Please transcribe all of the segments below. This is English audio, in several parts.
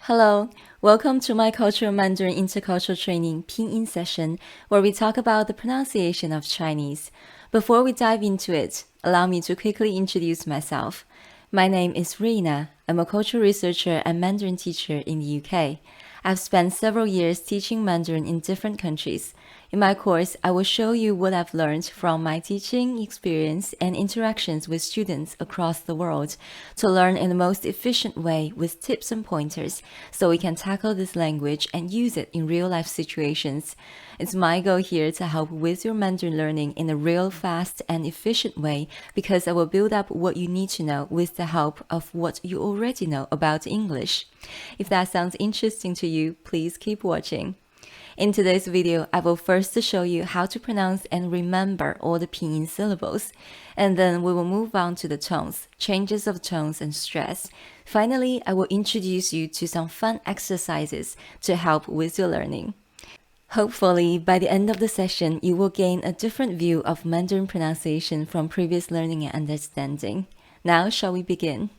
Hello, welcome to my Cultural Mandarin Intercultural Training Pinyin session, where we talk about the pronunciation of Chinese. Before we dive into it, allow me to quickly introduce myself. My name is Reina. I'm a cultural researcher and Mandarin teacher in the UK. I've spent several years teaching Mandarin in different countries. In my course, I will show you what I've learned from my teaching experience and interactions with students across the world to learn in the most efficient way with tips and pointers so we can tackle this language and use it in real-life situations. It's my goal here to help with your Mandarin learning in a real, fast, and efficient way because I will build up what you need to know with the help of what you already know about English. If that sounds interesting to you, please keep watching. In today's video, I will first show you how to pronounce and remember all the Pinyin syllables, and then we will move on to the tones, changes of tones and stress. Finally, I will introduce you to some fun exercises to help with your learning. Hopefully, by the end of the session, you will gain a different view of Mandarin pronunciation from previous learning and understanding. Now, shall we begin?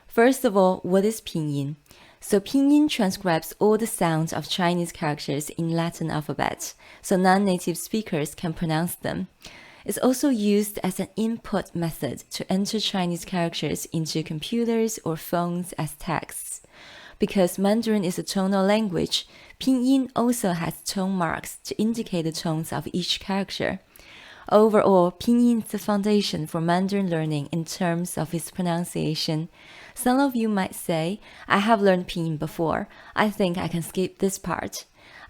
First of all, what is Pinyin? So Pinyin transcribes all the sounds of Chinese characters in Latin alphabet, so non-native speakers can pronounce them. It's also used as an input method to enter Chinese characters into computers or phones as texts. Because Mandarin is a tonal language, Pinyin also has tone marks to indicate the tones of each character. Overall, Pinyin is the foundation for Mandarin learning in terms of its pronunciation. Some of you might say, I have learned Pinyin before. I think I can skip this part.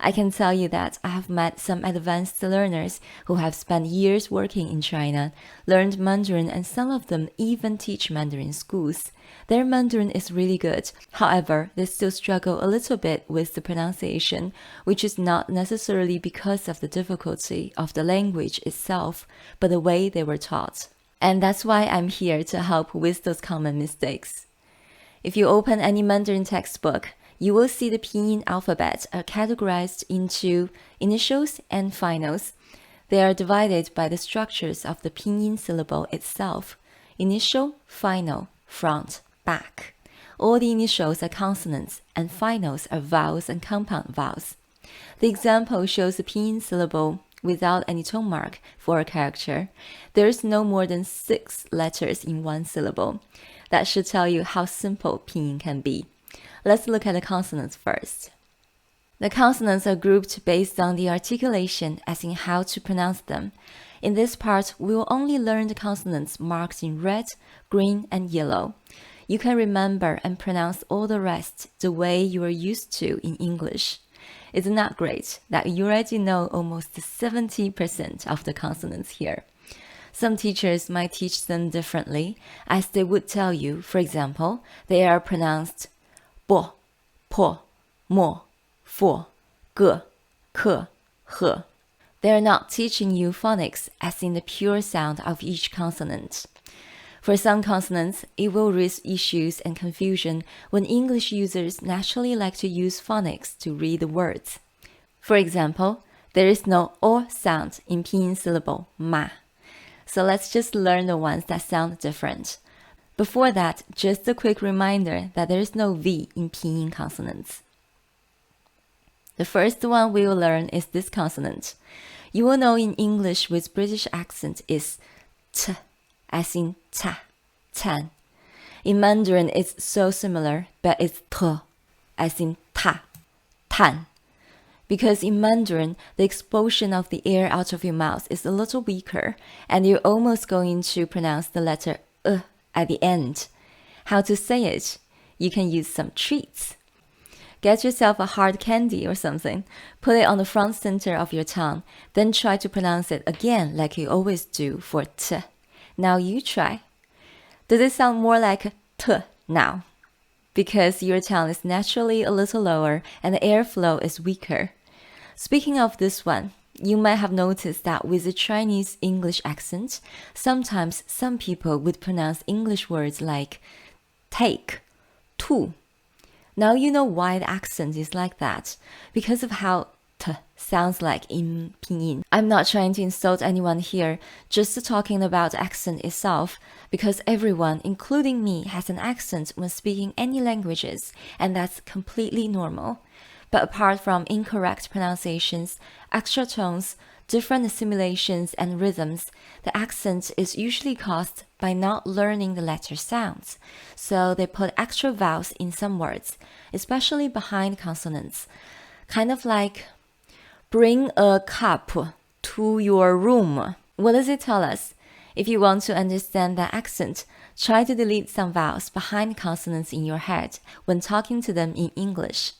I can tell you that I have met some advanced learners who have spent years working in China, learned Mandarin, and some of them even teach Mandarin in schools. Their Mandarin is really good. However, they still struggle a little bit with the pronunciation, which is not necessarily because of the difficulty of the language itself, but the way they were taught. And that's why I'm here to help with those common mistakes. If you open any Mandarin textbook, you will see the Pinyin alphabet are categorized into initials and finals. They are divided by the structures of the Pinyin syllable itself: initial, final, front, back. All the initials are consonants, and finals are vowels and compound vowels. The example shows the Pinyin syllable without any tone mark for a character. There is no more than 6 letters in one syllable. That should tell you how simple Pinyin can be. Let's look at the consonants first. The consonants are grouped based on the articulation, as in how to pronounce them. In this part, we will only learn the consonants marked in red, green, and yellow. You can remember and pronounce all the rest the way you are used to in English. Isn't that great that you already know almost 70% of the consonants here? Some teachers might teach them differently, as they would tell you, for example, they are pronounced bo, po, mo, fo, ge, ke, he. They are not teaching you phonics as in the pure sound of each consonant. For some consonants, it will raise issues and confusion when English users naturally like to use phonics to read the words. For example, there is no o sound in Pinyin syllable ma. So let's just learn the ones that sound different. Before that, just a quick reminder that there is no V in Pinyin consonants. The first one we will learn is this consonant. You will know in English with British accent is t, as in ta, tan. In Mandarin, it's so similar, but it's t, as in ta, tan. Because in Mandarin, the expulsion of the air out of your mouth is a little weaker, and you're almost going to pronounce the letter at the end. How to say it? You can use some treats. Get yourself a hard candy or something, put it on the front center of your tongue, then try to pronounce it again like you always do for t. Now you try. Does it sound more like t now? Because your tongue is naturally a little lower and the airflow is weaker. Speaking of this one, you might have noticed that with a Chinese English accent, sometimes some people would pronounce English words like take, tu. Now you know why the accent is like that, because of how t sounds like in Pinyin. I'm not trying to insult anyone here, just talking about accent itself, because everyone, including me, has an accent when speaking any languages, and that's completely normal. But apart from incorrect pronunciations, extra tones, different assimilations, and rhythms, the accent is usually caused by not learning the letter sounds. So they put extra vowels in some words, especially behind consonants. Kind of like, bring a cup to your room. What does it tell us? If you want to understand that accent, try to delete some vowels behind consonants in your head when talking to them in English.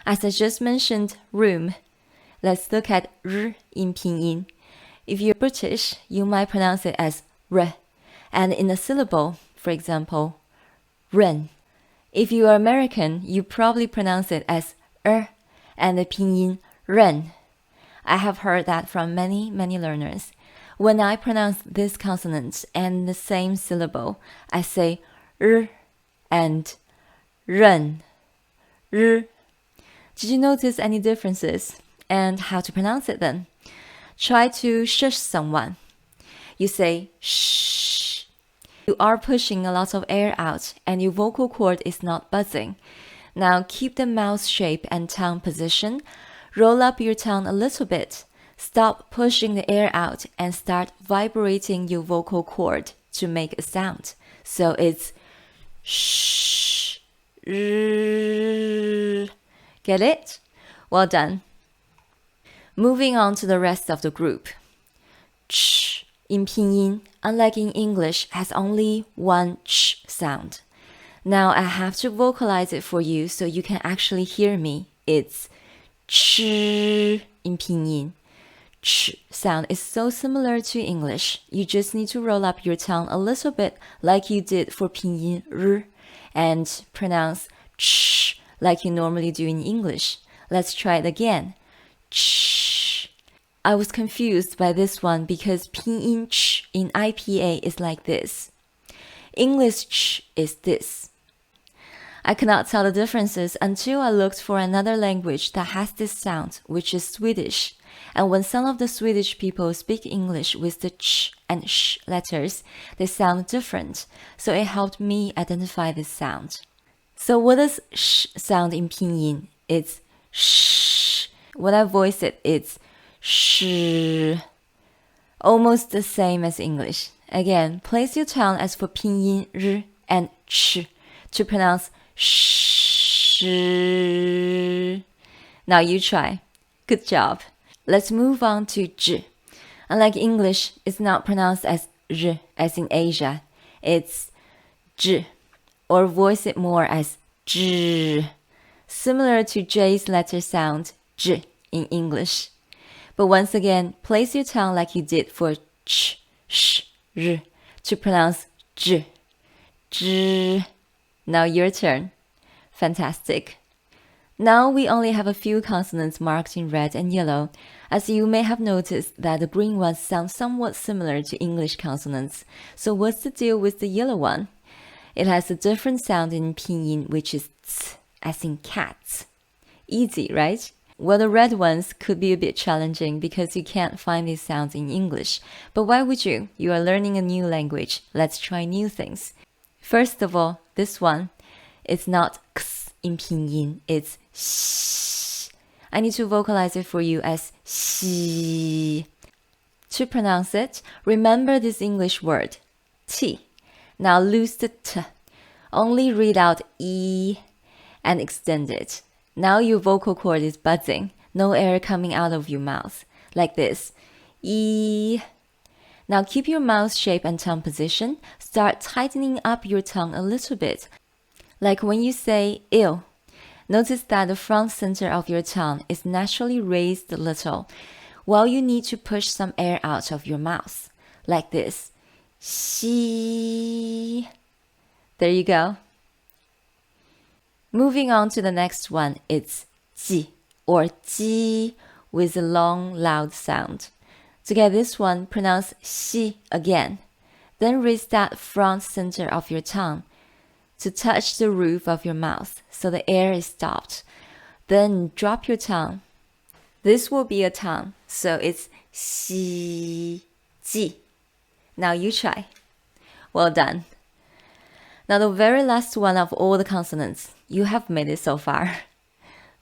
As I just mentioned, room. Let's look at r in Pinyin. If you're British, you might pronounce it as r. And in a syllable, for example, ren. If you are American, you probably pronounce it as and the Pinyin ren. I have heard that from many, many learners. When I pronounce this consonant and the same syllable, I say and ren. Did you notice any differences? And how to pronounce it then? Try to shush someone. You say shh. You are pushing a lot of air out and your vocal cord is not buzzing. Now keep the mouth shape and tongue position. Roll up your tongue a little bit. Stop pushing the air out and start vibrating your vocal cord to make a sound. So it's shh. Get it? Well done. Moving on to the rest of the group. Ch in Pinyin, unlike in English, has only one ch sound. Now I have to vocalize it for you so you can actually hear me. It's ch in Pinyin. Ch sound is so similar to English. You just need to roll up your tongue a little bit like you did for Pinyin r and pronounce ch like you normally do in English. Let's try it again. Ch. I was confused by this one because Pinyin ch in IPA is like this. English ch is this. I could not tell the differences until I looked for another language that has this sound, which is Swedish. And when some of the Swedish people speak English with the ch and sh letters, they sound different. So it helped me identify this sound. So what does sh sound in Pinyin? It's sh. When I voice it, it's sh. Almost the same as English. Again, place your tongue as for Pinyin r and ch to pronounce sh. Now you try. Good job. Let's move on to j. Unlike English, it's not pronounced as r as in Asia. It's j, or voice it more as j, similar to J's letter sound j in English. But once again, place your tongue like you did for ch, sh, r to pronounce j. J. Now your turn. Fantastic. Now we only have a few consonants marked in red and yellow, as you may have noticed that the green ones sound somewhat similar to English consonants. So what's the deal with the yellow one? It has a different sound in Pinyin, which is ts, as in cats. Easy, right? Well, the red ones could be a bit challenging because you can't find these sounds in English. But why would you? You are learning a new language. Let's try new things. First of all, this one, it's not x in Pinyin, it's sh. I need to vocalize it for you as xi. To pronounce it, remember this English word, t. Now lose the t. Only read out e and extend it. Now your vocal cord is buzzing, no air coming out of your mouth. Like this. E. Now keep your mouth shape and tongue position. Start tightening up your tongue a little bit. Like when you say ill. Notice that the front center of your tongue is naturally raised a little, while you need to push some air out of your mouth. Like this. Xi. There you go. Moving on to the next one, it's ji or ji with a long, loud sound. To get this one, pronounce xi again. Then raise that front center of your tongue to touch the roof of your mouth so the air is stopped. Then drop your tongue. This will be a tongue, so it's 西ji. Now you try. Well done. Now the very last one of all the consonants. You have made it so far.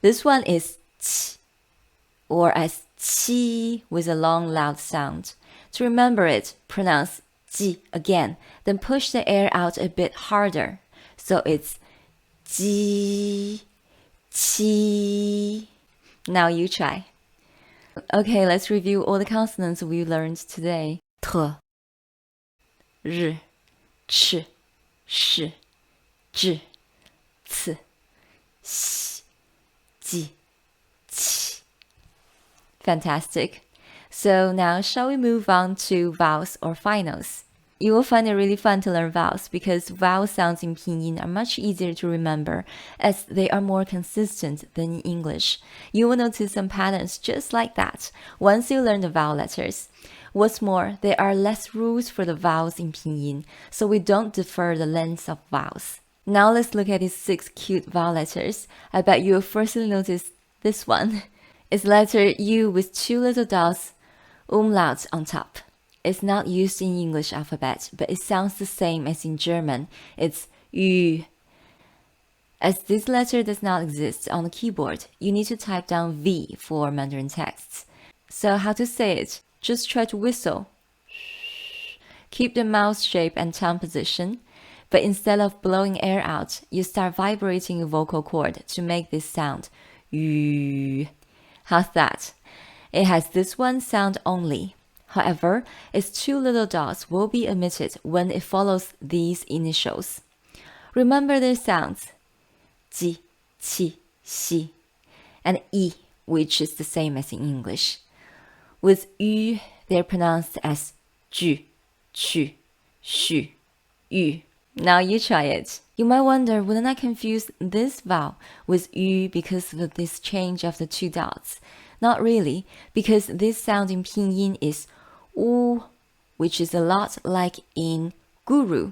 This one is ch, or as qi with a long loud sound. To remember it, pronounce ji again, then push the air out a bit harder. So it's ji, qi. Now you try. Okay, let's review all the consonants we learned today. T, r, ch, sh, zh, c, x, ji, qi. Fantastic. So now shall we move on to vowels or finals? You will find it really fun to learn vowels because vowel sounds in Pinyin are much easier to remember as they are more consistent than in English. You will notice some patterns just like that once you learn the vowel letters. What's more, there are less rules for the vowels in Pinyin, so we don't defer the length of vowels. Now let's look at these 6 cute vowel letters. I bet you'll firstly notice this one. It's letter U with 2 little dots, umlauts on top. It's not used in English alphabet, but it sounds the same as in German. It's Ü. As this letter does not exist on the keyboard, you need to type down V for Mandarin texts. So how to say it? Just try to whistle. Keep the mouth shape and tongue position, but instead of blowing air out, you start vibrating a vocal cord to make this sound. Ü. How's that? It has this one sound only. However, its 2 little dots will be omitted when it follows these initials. Remember their sounds: ji, qi, xi, and i, which is the same as in English. With ü, they're pronounced as ju, chu, shu, yu. Now you try it. You might wonder, wouldn't I confuse this vowel with ü because of this change of the 2 dots? Not really, because this sound in Pinyin is u, which is a lot like in guru.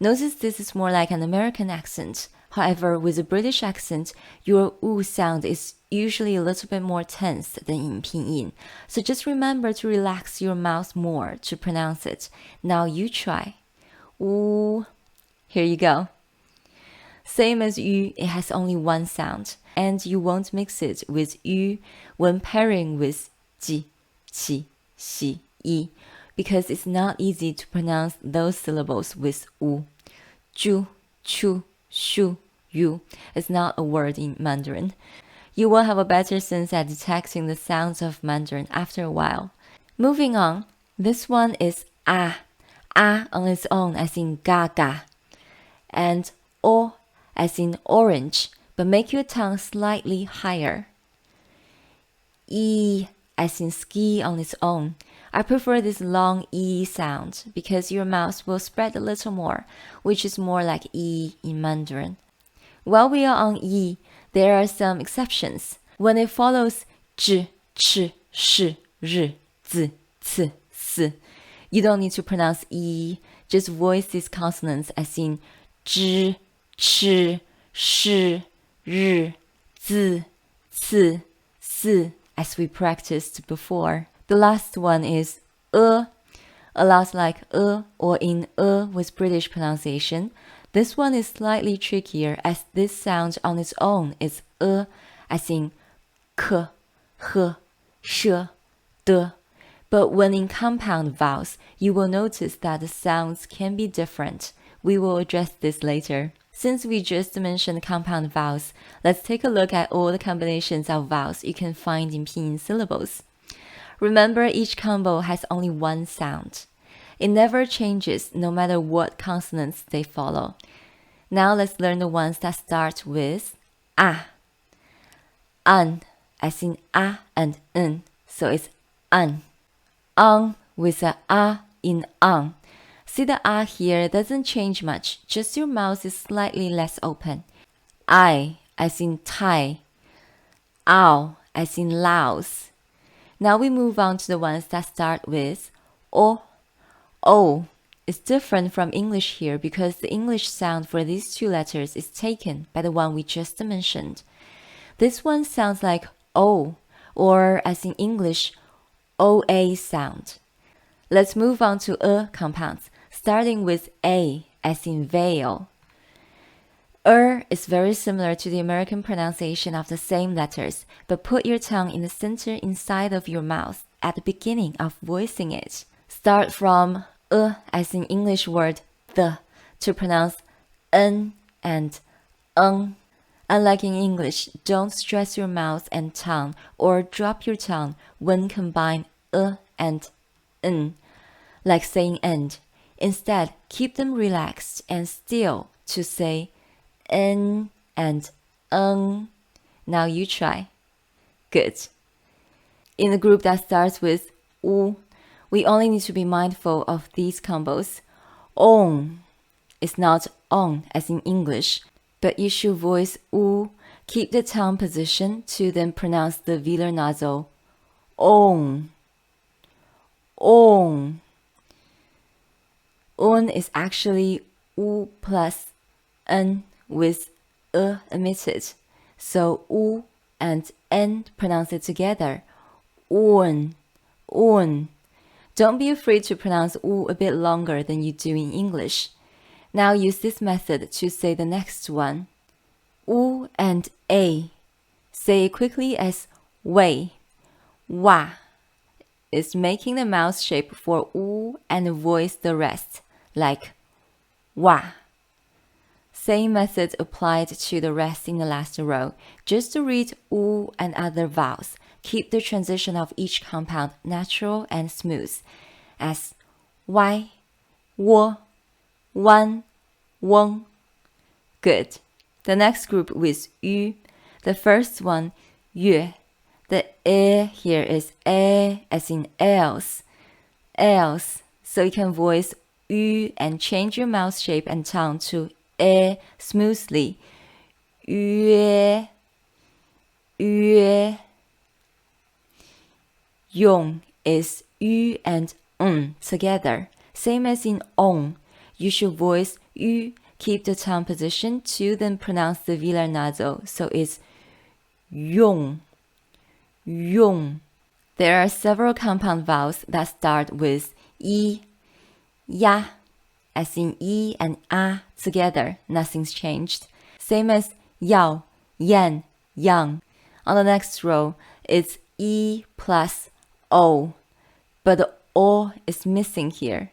Notice this is more like an American accent. However, with a British accent, your u sound is usually a little bit more tense than in Pinyin. So just remember to relax your mouth more to pronounce it. Now you try. U. Here you go. Same as yu, it has only one sound, and you won't mix it with yu when pairing with ji, qi, xi, yi, because it's not easy to pronounce those syllables with u. Ju, chu, shu, yu is not a word in Mandarin. You will have a better sense at detecting the sounds of Mandarin after a while. Moving on, this one is ah. Ah on its own as in gaga, and o as in orange, but make your tongue slightly higher. E as in ski on its own. I prefer this long E sound because your mouth will spread a little more, which is more like E in Mandarin. While we are on E, there are some exceptions. When it follows zh, ch, sh, r, z, c, s, you don't need to pronounce E, just voice these consonants as in zh, ch, sh, r, z, c, s, as we practiced before. The last one is a lot like or in with British pronunciation. This one is slightly trickier as this sound on its own is as in k, h, sh, d. But when in compound vowels, you will notice that the sounds can be different. We will address this later. Since we just mentioned compound vowels, let's take a look at all the combinations of vowels you can find in Pinyin syllables. Remember, each combo has only one sound. It never changes no matter what consonants they follow. Now let's learn the ones that start with a. An, as in a and n, so it's an. Ang with a in ang. See the a here doesn't change much, just your mouth is slightly less open. I, as in Thai. Ao, as in Laos. Now we move on to the ones that start with o. O is different from English here because the English sound for these 2 letters is taken by the one we just mentioned. This one sounds like O, or as in English, OA sound. Let's move on to compounds, starting with A as in veil. Is very similar to the American pronunciation of the same letters, but put your tongue in the center inside of your mouth at the beginning of voicing it. Start from as in English word the to pronounce n and ng. Unlike in English, don't stress your mouth and tongue or drop your tongue when combine and n, like saying end. Instead, keep them relaxed and still to say n and ng. Now you try. Good. In the group that starts with u, we only need to be mindful of these combos. Ong is not on as in English, but you should voice u, keep the tongue position to then pronounce the velar nasal. Ong. Ong. Un is actually u plus n with omitted. So u and n pronounce it together. Un. Un. Don't be afraid to pronounce u a bit longer than you do in English. Now use this method to say the next one. U and a. Say it quickly as wei. Wa is making the mouth shape for u and voice the rest, like wa. Same method applied to the rest in the last row. Just to read u and other vowels, keep the transition of each compound natural and smooth, as y, wo, wan, wong. Good. The next group with yu. The first one, yue. The here is as in else. Else. So you can voice yu and change your mouth shape and tongue to smoothly. Yue. Yue. Yong is yu and together. Same as in ong. You should voice yu, keep the tongue position to then pronounce the velar nasal. So it's yong. Yong. There are several compound vowels that start with I, ya, as in I and a together. Nothing's changed. Same as yao, yan, yang. On the next row, it's I plus o, but the o is missing here.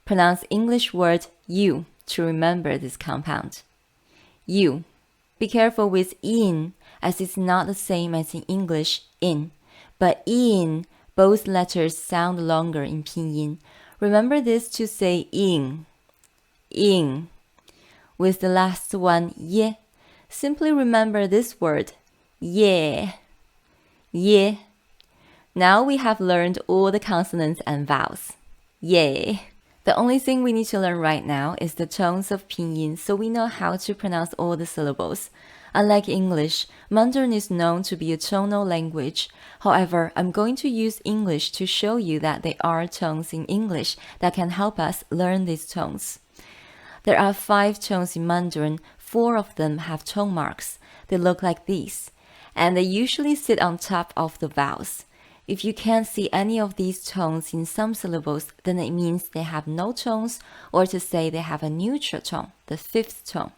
Pronounce English word you to remember this compound. You. Be careful with in, as it's not the same as in English in, but in, both letters sound longer in Pinyin. Remember this to say ing. Ing. With the last one ye, simply remember this word ye. Ye. Now we have learned all the consonants and vowels. Yay! The only thing we need to learn right now is the tones of Pinyin so we know how to pronounce all the syllables. Unlike English, Mandarin is known to be a tonal language. However, I'm going to use English to show you that there are tones in English that can help us learn these tones. There are 5 tones in Mandarin. 4 of them have tone marks. They look like these, and they usually sit on top of the vowels. If you can't see any of these tones in some syllables, then it means they have no tones, or to say they have a neutral tone, the 5th tone.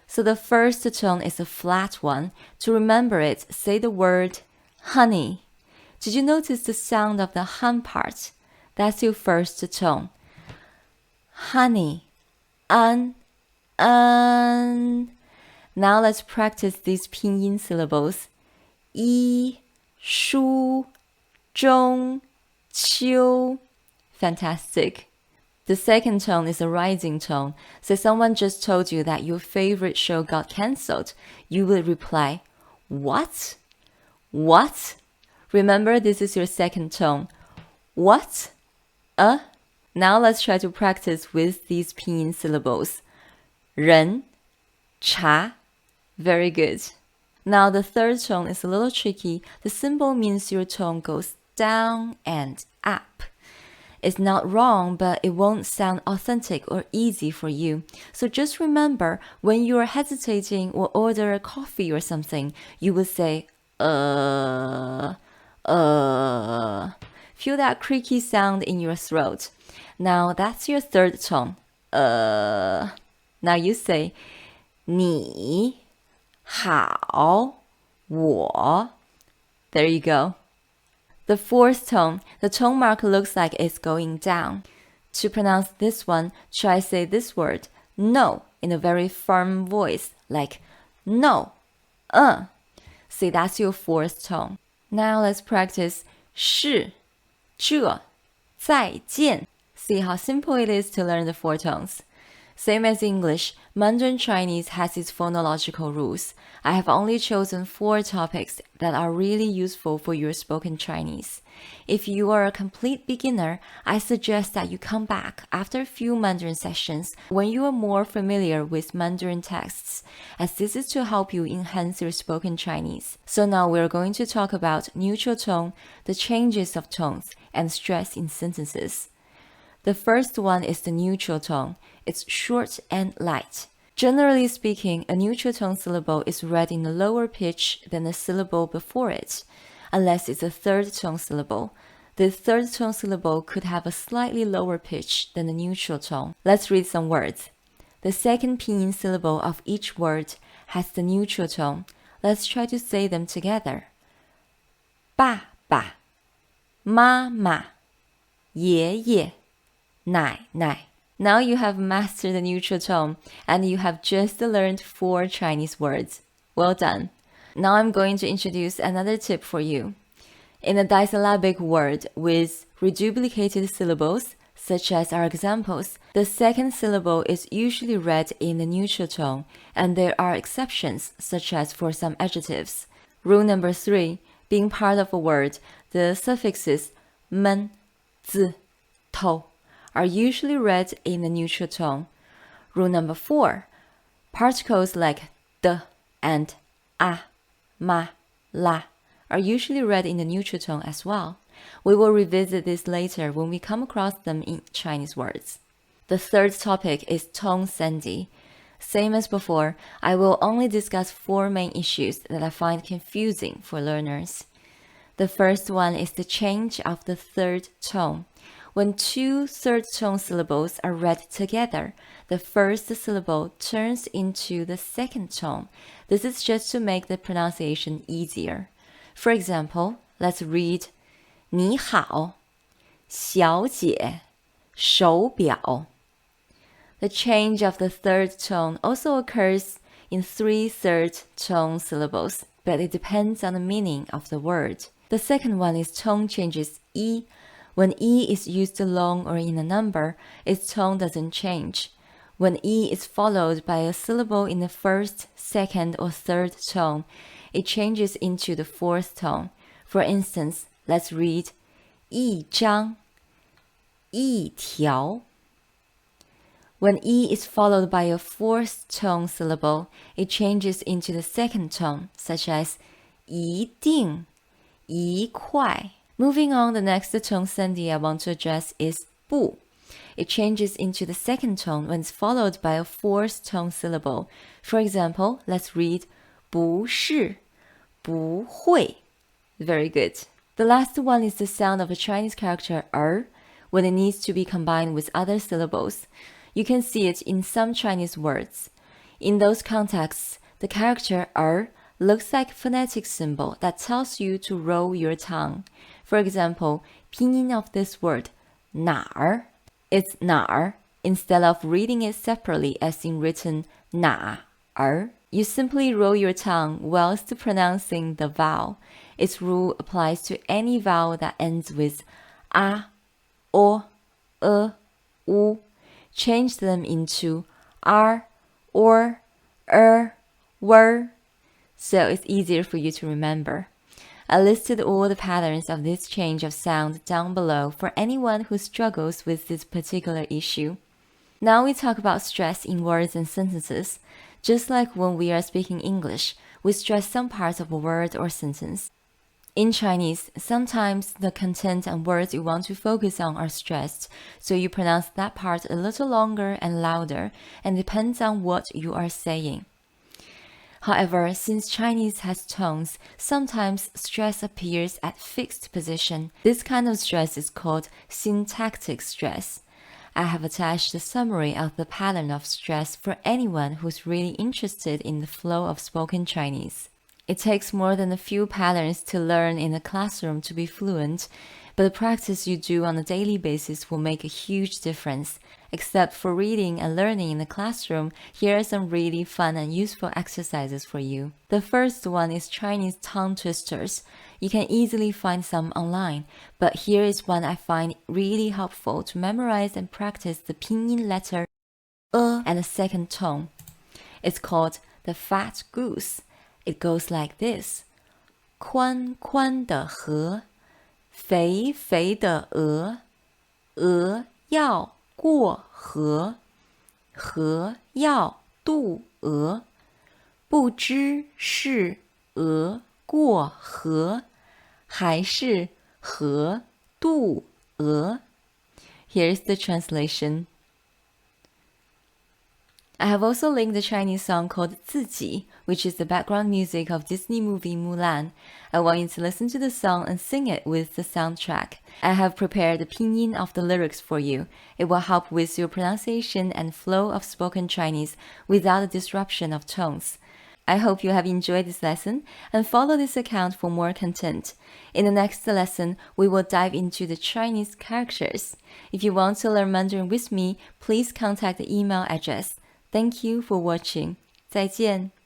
So the first tone is a flat one. To remember it, say the word honey. Did you notice the sound of the hun part? That's your first tone. Honey. An. Now let's practice these pinyin syllables. I, shu, zhong, qiu. Fantastic. The second tone is a rising tone. So someone just told you that your favorite show got cancelled. You will reply, what? What? Remember, this is your second tone. What? Now let's try to practice with these pinyin syllables. Ren, cha. Very good. Now the third tone is a little tricky. The symbol means your tone goes down and up. It's not wrong, but it won't sound authentic or easy for you. So just remember, when you are hesitating or order a coffee or something, you will say Feel that creaky sound in your throat. Now that's your third tone. Now you say 你好我 There you go. The fourth tone, the tone mark looks like it's going down. To pronounce this one, try say this word, no, in a very firm voice, like no, See, that's your fourth tone. Now let's practice 是这再见 See how simple it is to learn the four tones. Same as English, Mandarin Chinese has its phonological rules. I have only chosen 4 topics that are really useful for your spoken Chinese. If you are a complete beginner, I suggest that you come back after a few Mandarin sessions when you are more familiar with Mandarin texts, as this is to help you enhance your spoken Chinese. So now we're going to talk about neutral tone, the changes of tones, and stress in sentences. The first one is the neutral tone. It's short and light. Generally speaking, a neutral tone syllable is read in a lower pitch than the syllable before it, unless it's a third tone syllable. The third tone syllable could have a slightly lower pitch than the neutral tone. Let's read some words. The second pinyin syllable of each word has the neutral tone. Let's try to say them together. 爸爸妈妈爷爷奶奶 Now you have mastered the neutral tone, and you have just learned 4 Chinese words. Well done. Now I'm going to introduce another tip for you. In a disyllabic word with reduplicated syllables, such as our examples, the second syllable is usually read in the neutral tone, and there are exceptions, such as for some adjectives. Rule number 3, being part of a word, the suffixes 们, 字, 头 are usually read in the neutral tone. Rule number 4, particles like de and a, ma, la are usually read in the neutral tone as well. We will revisit this later when we come across them in Chinese words. The third topic is tone sandhi. Same as before, I will only discuss 4 main issues that I find confusing for learners. The first one is the change of the third tone. When 2 third tone syllables are read together, the first syllable turns into the second tone. This is just to make the pronunciation easier. For example, let's read 你好小姐手表 The change of the third tone also occurs in 3 third tone syllables, but it depends on the meaning of the word. The second one is tone changes E. When E is used alone or in a number, its tone doesn't change. When E is followed by a syllable in the first, second, or third tone, it changes into the fourth tone. For instance, let's read 一张一条 When E is followed by a fourth tone syllable, it changes into the second tone, such as 一定一块 Moving on, the next tone sandhi I want to address is 不 It changes into the second tone when it's followed by a fourth tone syllable. For example, let's read 不是不会 Very good. The last one is the sound of a Chinese character when it needs to be combined with other syllables. You can see it in some Chinese words. In those contexts, the character looks like a phonetic symbol that tells you to roll your tongue. For example, pinyin of this word, 哪儿 it's 哪儿 instead of reading it separately as in written 哪儿 You simply roll your tongue whilst pronouncing the vowel. Its rule applies to any vowel that ends with a, o, u. Change them into r, or, were, so it's easier for you to remember. I listed all the patterns of this change of sound down below for anyone who struggles with this particular issue. Now we talk about stress in words and sentences. Just like when we are speaking English, we stress some parts of a word or sentence. In Chinese, sometimes the content and words you want to focus on are stressed, so you pronounce that part a little longer and louder, and depends on what you are saying. However, since Chinese has tones, sometimes stress appears at fixed position. This kind of stress is called syntactic stress. I have attached a summary of the pattern of stress for anyone who's really interested in the flow of spoken Chinese. It takes more than a few patterns to learn in a classroom to be fluent, but the practice you do on a daily basis will make a huge difference. Except for reading and learning in the classroom, here are some really fun and useful exercises for you. The first one is Chinese tongue twisters. You can easily find some online, but here is one I find really helpful to memorize and practice the pinyin letter and the second tone. It's called the fat goose. It goes like this. 宽宽的河，肥肥的鹅，鹅要过河，河要渡鹅，不知是鹅过河，还是河渡鹅。Here's the translation. I have also linked the Chinese song called 自己, which is the background music of Disney movie Mulan. I want you to listen to the song and sing it with the soundtrack. I have prepared the pinyin of the lyrics for you. It will help with your pronunciation and flow of spoken Chinese without a disruption of tones. I hope you have enjoyed this lesson and follow this account for more content. In the next lesson, we will dive into the Chinese characters. If you want to learn Mandarin with me, please contact the email address. Thank you for watching. 再见。